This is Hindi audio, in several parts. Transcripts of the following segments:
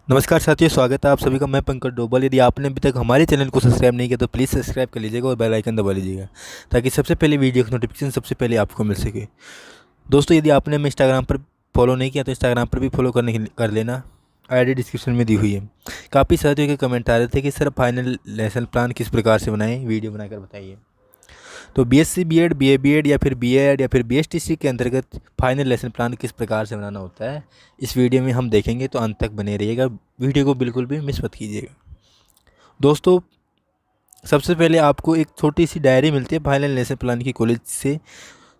नमस्कार साथियों, स्वागत है आप सभी का। मैं पंकज डोबल। यदि आपने अभी तक हमारे चैनल को सब्सक्राइब नहीं किया तो प्लीज़ सब्सक्राइब कर लीजिएगा और बेल आइकन दबा लीजिएगा ताकि सबसे पहले वीडियो की नोटिफिकेशन सबसे पहले आपको मिल सके। दोस्तों, यदि आपने हमें इंस्टाग्राम पर फॉलो नहीं किया तो इंस्टाग्राम पर भी फॉलो कर लेना। आईडी डिस्क्रिप्शन में दी हुई है। काफ़ी साथियों के कमेंट आ रहे थे कि सर फाइनल लेसन प्लान किस प्रकार से बनाएं, वीडियो बनाकर बताइए। तो बीएससी बीएड, बीए बीएड या फिर बीएड या फिर बीएसटीसी के अंतर्गत फाइनल लेसन प्लान किस प्रकार से बनाना होता है, इस वीडियो में हम देखेंगे। तो अंत तक बने रहिएगा, वीडियो को बिल्कुल भी मिस मत कीजिएगा। दोस्तों, सबसे पहले आपको एक छोटी सी डायरी मिलती है फाइनल लेसन प्लान की कॉलेज से।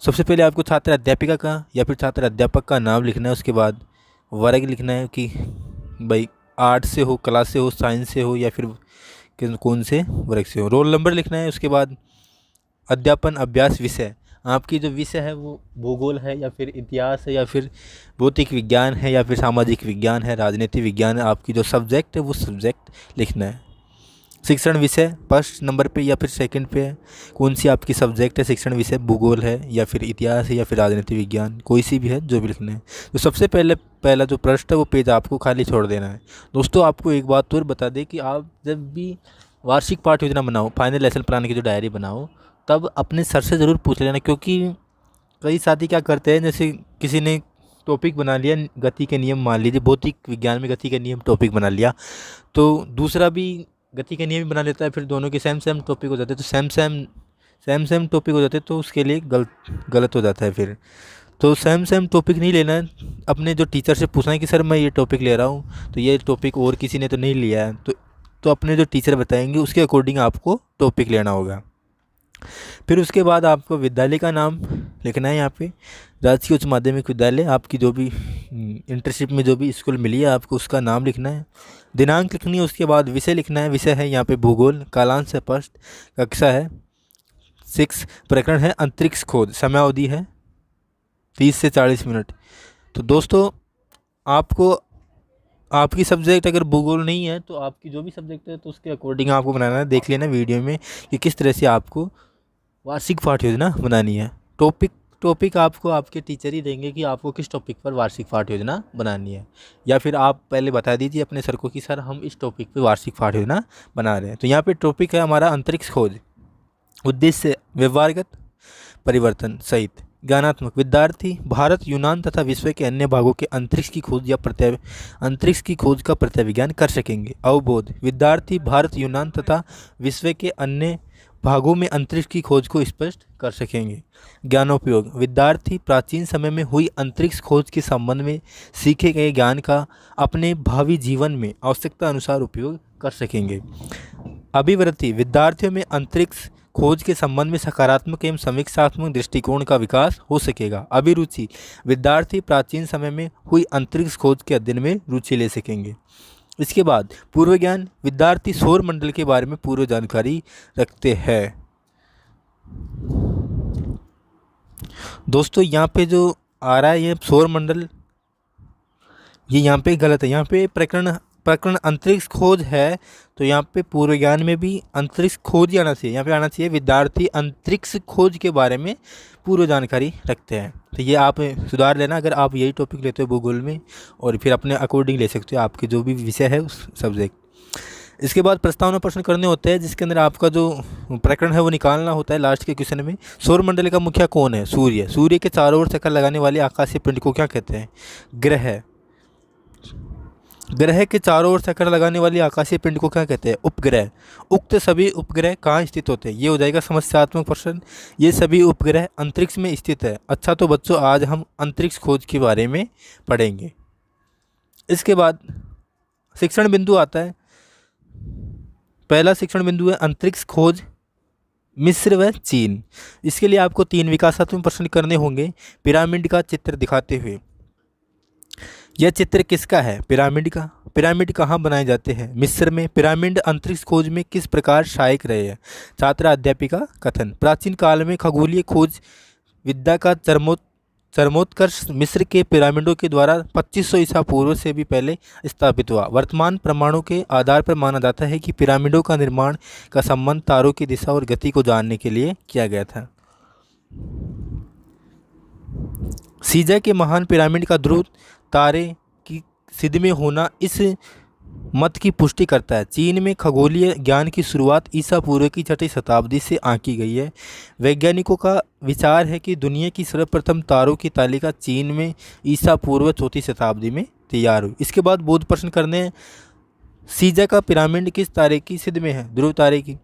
सबसे पहले आपको छात्र अध्यापिका का या फिर छात्र अध्यापक का नाम लिखना है। उसके बाद वर्ग लिखना है कि भाई आर्ट से हो, क्लास से हो, साइंस से हो या फिर कौन से वर्ग से हो। रोल नंबर लिखना है। उसके बाद अध्यापन अभ्यास विषय, आपकी जो विषय है वो भूगोल है या फिर इतिहास है या फिर भौतिक विज्ञान है या फिर सामाजिक विज्ञान है, राजनीति विज्ञान है। आपकी जो सब्जेक्ट है वो सब्जेक्ट लिखना है। शिक्षण विषय फर्स्ट नंबर पे या फिर सेकंड पे है, कौन सी आपकी सब्जेक्ट है। शिक्षण विषय भूगोल है या फिर इतिहास है या फिर राजनीति विज्ञान, कोई सी भी है जो भी लिखना है। तो सबसे पहला जो पृष्ठ है वो पेज आपको खाली छोड़ देना है। दोस्तों, आपको एक बात और बता दें कि आप जब भी वार्षिक पाठ योजना बनाओ, फाइनल लेसन प्लान की जो डायरी बनाओ, तब अपने सर से ज़रूर पूछ लेना। क्योंकि कई साथी क्या करते हैं, जैसे किसी ने टॉपिक बना लिया गति के नियम, मान लीजिए भौतिक विज्ञान में गति के नियम टॉपिक बना लिया, तो दूसरा भी गति के नियम भी बना लेता है। फिर दोनों के सेम सेम टॉपिक हो जाते हैं, तो सेम टॉपिक हो जाते हैं, तो उसके लिए गलत हो जाता है। फिर तो सेम टॉपिक नहीं लेना है। अपने जो टीचर से पूछना है कि सर मैं ये टॉपिक ले रहा हूँ, तो ये टॉपिक और किसी ने तो नहीं लिया है, तो अपने जो टीचर बताएंगे उसके अकॉर्डिंग आपको टॉपिक लेना होगा। फिर उसके बाद आपको विद्यालय का नाम लिखना है। यहाँ पे राजकीय उच्च माध्यमिक विद्यालय, आपकी जो भी इंटर्नशिप में जो भी स्कूल मिली है आपको उसका नाम लिखना है। दिनांक लिखनी है। उसके बाद विषय लिखना है। विषय है यहाँ पे भूगोल, कालांश है फर्स्ट, कक्षा है 6, प्रकरण है अंतरिक्ष खोज, समयावधि है 30 से 40 मिनट। तो दोस्तों, आपको आपकी सब्जेक्ट अगर भूगोल नहीं है तो आपकी जो भी सब्जेक्ट है तो उसके अकॉर्डिंग आपको बनाना है। देख लेना वीडियो में कि किस तरह से आपको वार्षिक पाठ योजना बनानी है। टॉपिक आपको आपके टीचर ही देंगे कि आपको किस टॉपिक पर वार्षिक पाठ योजना बनानी है, या फिर आप पहले बता दीजिए अपने सर को कि सर हम इस टॉपिक पे वार्षिक पाठ योजना बना रहे हैं। तो यहाँ पे टॉपिक है हमारा अंतरिक्ष खोज। उद्देश्य व्यवहारगत परिवर्तन सहित ज्ञानात्मक, विद्यार्थी भारत, यूनान तथा विश्व के अन्य भागों के अंतरिक्ष की खोज का प्रत्याविज्ञान कर सकेंगे। अवबोध, विद्यार्थी भारत, यूनान तथा विश्व के अन्य भागों में अंतरिक्ष की खोज को स्पष्ट कर सकेंगे। ज्ञानोपयोग, विद्यार्थी प्राचीन समय में हुई अंतरिक्ष खोज के संबंध में सीखे गए ज्ञान का अपने भावी जीवन में आवश्यकता अनुसार उपयोग कर सकेंगे। अभिवृत्ति, विद्यार्थियों में अंतरिक्ष खोज के संबंध में सकारात्मक एवं समीक्षात्मक दृष्टिकोण का विकास हो सकेगा। अभिरुचि, विद्यार्थी प्राचीन समय में हुई अंतरिक्ष खोज के अध्ययन में रुचि ले सकेंगे। इसके बाद पूर्व ज्ञान, विद्यार्थी सौर मंडल के बारे में पूर्व जानकारी रखते हैं। दोस्तों, यहाँ पे जो आ रहा है ये सौर मंडल, ये यहाँ पे गलत है। यहाँ पे प्रकरण अंतरिक्ष खोज है, तो यहाँ पे पूर्व ज्ञान में भी अंतरिक्ष खोज ही आना चाहिए। यहाँ पे आना चाहिए विद्यार्थी अंतरिक्ष खोज के बारे में पूर्व जानकारी रखते हैं। तो ये आप सुधार लेना अगर आप यही टॉपिक लेते हो भूगोल में, और फिर अपने अकॉर्डिंग ले सकते हो आपके जो भी विषय है उस सब्जेक्ट। इसके बाद प्रस्तावना प्रश्न करने होते हैं, जिसके अंदर आपका जो प्रकरण है वो निकालना होता है लास्ट के क्वेश्चन में। सौर मंडल का मुखिया कौन है? सूर्य। सूर्य के चारों ओर चक्कर लगाने वाले आकाशीय पिंड को क्या कहते हैं? ग्रह। ग्रह के चारों ओर चक्कर लगाने वाली आकाशीय पिंड को क्या कहते हैं? उपग्रह। उक्त सभी उपग्रह कहाँ स्थित होते हैं? ये हो जाएगा समस्यात्मक प्रश्न। ये सभी उपग्रह अंतरिक्ष में स्थित है। अच्छा, तो बच्चों आज हम अंतरिक्ष खोज के बारे में पढ़ेंगे। इसके बाद शिक्षण बिंदु आता है। पहला शिक्षण बिंदु है अंतरिक्ष खोज मिस्र व चीन। इसके लिए आपको 3 विकासात्मक प्रश्न करने होंगे पिरामिड का चित्र दिखाते हुए। यह चित्र किसका है? पिरामिड का। पिरामिड कहाँ बनाए जाते हैं? मिस्र में। पिरामिड अंतरिक्ष खोज में किस प्रकार सहायक रहे हैं? छात्र अध्यापिका कथन। प्राचीन काल में खगोलीय खोज विद्या का चरमोत्कर्ष मिस्र के पिरामिडों के द्वारा 2500 ईसा पूर्व से भी पहले स्थापित हुआ। वर्तमान प्रमाणों के आधार पर माना जाता है कि पिरामिडों का निर्माण का संबंध तारों की दिशा और गति को जानने के लिए किया गया था। सीजा के महान पिरामिड का ध्रुव तारे की सिद्ध में होना इस मत की पुष्टि करता है। चीन में खगोलीय ज्ञान की शुरुआत ईसा पूर्व की 6वीं शताब्दी से आंकी गई है। वैज्ञानिकों का विचार है कि दुनिया की सर्वप्रथम तारों की तालिका चीन में ईसा पूर्व 4वीं शताब्दी में तैयार हुई। इसके बाद बोध प्रश्न करने हैं, सीजा का पिरामिड किस तारे की सिद्ध में है? ध्रुव तारे की।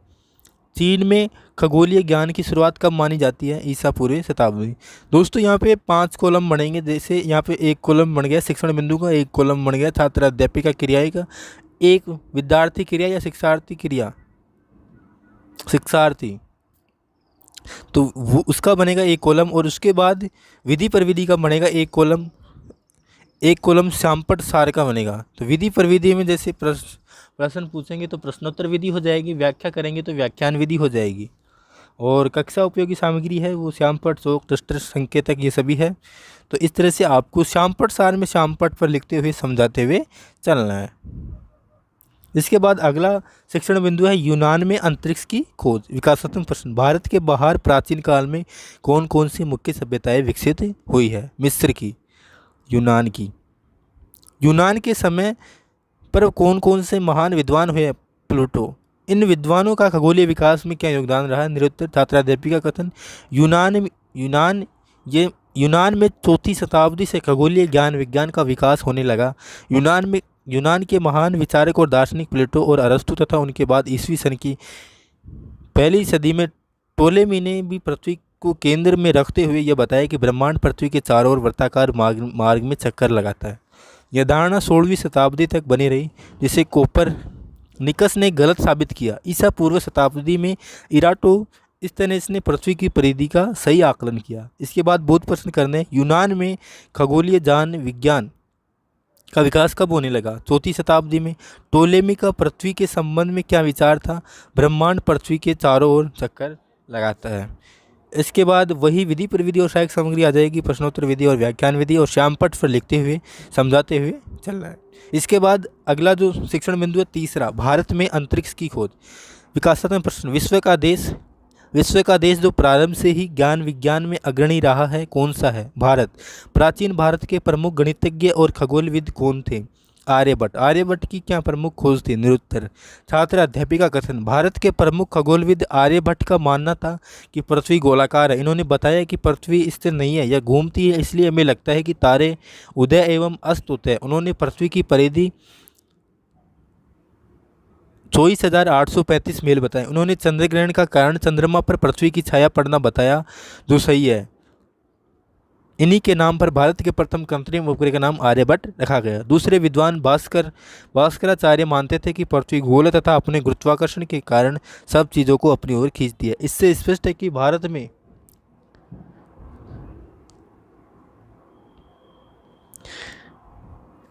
चीन में खगोलीय ज्ञान की शुरुआत कब मानी जाती है? ईसा पूर्व शताब्दी। दोस्तों यहाँ पे 5 कॉलम बनेंगे, जैसे यहाँ पे एक कॉलम बन गया शिक्षण बिंदु का, एक कॉलम बन गया छात्र अध्यापिका क्रिया का, एक विद्यार्थी क्रिया या शिक्षार्थी क्रिया, शिक्षार्थी, तो वो उसका बनेगा एक कॉलम। और उसके बाद विधि प्रविधि का बनेगा एक कॉलम, एक कॉलम श्यामपट्ट सार का बनेगा। तो विधि प्रविधि में जैसे प्रश्न पूछेंगे तो प्रश्नोत्तर विधि हो जाएगी, व्याख्या करेंगे तो व्याख्यान विधि हो जाएगी। और कक्षा उपयोगी सामग्री है वो श्यामपट्ट, चौक, डस्टर, संकेतक, ये सभी है। तो इस तरह से आपको श्यामपट्ट सार में श्यामपट्ट पर लिखते हुए समझाते हुए चलना है। इसके बाद अगला शिक्षण बिंदु है यूनान में अंतरिक्ष की खोज। विकासात्मक प्रश्न, भारत के बाहर प्राचीन काल में कौन कौन सी मुख्य सभ्यताएं विकसित हुई है? मिस्र की, यूनान की। यूनान के समय पर कौन कौन से महान विद्वान हुए? प्लूटो। इन विद्वानों का खगोलीय विकास में क्या योगदान रहा? निरुत्तर। छात्राध्यापिका कथन, यूनान में 4वीं शताब्दी से खगोलीय ज्ञान विज्ञान का विकास होने लगा। यूनान के महान विचारक और दार्शनिक प्लेटो और अरस्तु तथा उनके बाद ईस्वी सन की 1वीं सदी में टोलेमी ने भी पृथ्वी को केंद्र में रखते हुए यह बताया कि ब्रह्मांड पृथ्वी के चारों ओर वृत्ताकार मार्ग में चक्कर लगाता है। यह धारणा 16वीं शताब्दी तक बनी रही, जिसे कोपरनिकस ने गलत साबित किया। ईसा पूर्व शताब्दी में इराटोस्थेनेस ने पृथ्वी की परिधि का सही आकलन किया। इसके बाद बोध प्रश्न करने, यूनान में खगोलीय ज्ञान विज्ञान का विकास कब होने लगा? 4वीं शताब्दी में। टोलेमी का पृथ्वी के संबंध में क्या विचार था? ब्रह्मांड पृथ्वी के चारों ओर चक्कर लगाता है। इसके बाद वही विधि प्रविधि और सहायक सामग्री आ जाएगी, प्रश्नोत्तर विधि और व्याख्यान विधि, और श्यामपट्ट पर लिखते हुए समझाते हुए चलना है। इसके बाद अगला जो शिक्षण बिंदु है तीसरा, भारत में अंतरिक्ष की खोज। विकासात्मक प्रश्न, विश्व का देश जो प्रारंभ से ही ज्ञान विज्ञान में अग्रणी रहा है कौन सा है? भारत। प्राचीन भारत के प्रमुख गणितज्ञ और खगोलविद कौन थे? आर्यभट्ट। आर्यभट्ट की क्या प्रमुख खोज थी? निरुत्तर। छात्र अध्यापिका कथन, भारत के प्रमुख खगोलविद आर्यभट्ट का मानना था कि पृथ्वी गोलाकार है। इन्होंने बताया कि पृथ्वी स्थिर नहीं है, यह घूमती है, इसलिए हमें लगता है कि तारे उदय एवं अस्त होते हैं। उन्होंने पृथ्वी की परिधि 24,835 मील बताए। उन्होंने चंद्र ग्रहण का कारण चंद्रमा पर पृथ्वी की छाया पड़ना बताया, जो सही है। इन्हीं के नाम पर भारत के प्रथम कृत्रिम उपग्रह का नाम आर्यभट्ट रखा गया। दूसरे विद्वान भास्कराचार्य मानते थे कि पृथ्वी गोल है तथा अपने गुरुत्वाकर्षण के कारण सब चीज़ों को अपनी ओर खींचती है। इससे स्पष्ट है कि भारत में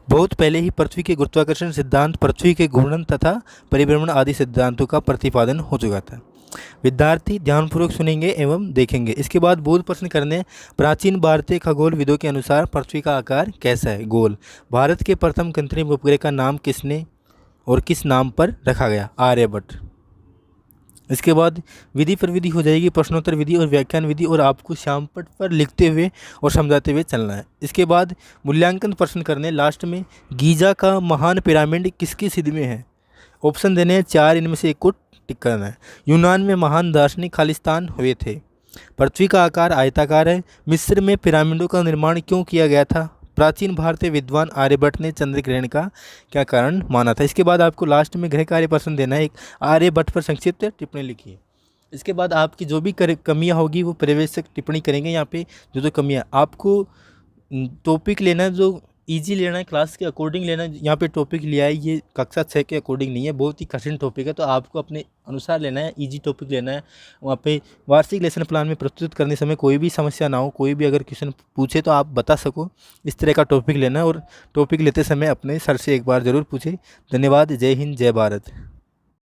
बहुत पहले ही पृथ्वी के गुरुत्वाकर्षण सिद्धांत, पृथ्वी के घूर्णन तथा परिभ्रमण आदि सिद्धांतों का प्रतिपादन हो चुका था। विद्यार्थी ध्यानपूर्वक सुनेंगे एवं देखेंगे। इसके बाद बोध प्रश्न करने, प्राचीन भारतीय खगोलविदों के अनुसार पृथ्वी का आकार कैसा है? गोल। भारत के प्रथम कृत्रिम उपग्रह का नाम किसने और किस नाम पर रखा गया? आर्यभट्ट। इसके बाद विधि प्रविधि हो जाएगी, प्रश्नोत्तर विधि और व्याख्यान विधि, और आपको श्यामपट्ट पर लिखते हुए और समझाते हुए चलना है। इसके बाद मूल्यांकन प्रश्न करने, लास्ट में गीजा का महान पिरामिड किसकी सिद्ध में है? ऑप्शन देने हैं 4, इनमें से एक को टिक करना है। यूनान में महान दार्शनिक खालिस्तान हुए थे। पृथ्वी का आकार आयताकार है। मिस्र में पिरामिडों का निर्माण क्यों किया गया था? प्राचीन भारतीय विद्वान आर्यभट्ट ने चंद्र ग्रहण का क्या कारण माना था? इसके बाद आपको लास्ट में गृह कार्य प्रश्न देना है, एक आर्यभट्ट पर संक्षिप्त टिप्पणी लिखिए। इसके बाद आपकी जो भी कमियां होगी वो पर्यवेक्षक टिप्पणी करेंगे। यहाँ पे जो कमियां, आपको टॉपिक लेना है जो इजी लेना है, क्लास के अकॉर्डिंग लेना है। यहाँ पे टॉपिक लिया है, ये कक्षा 6 के अकॉर्डिंग नहीं है, बहुत ही कठिन टॉपिक है, तो आपको अपने अनुसार लेना है, इजी टॉपिक लेना है। वहाँ पे वार्षिक लेसन प्लान में प्रस्तुत करने समय कोई भी समस्या ना हो, कोई भी अगर क्वेश्चन पूछे तो आप बता सको, इस तरह का टॉपिक लेना है। और टॉपिक लेते समय अपने सर से एक बार ज़रूर पूछे। धन्यवाद। जय हिंद, जय भारत।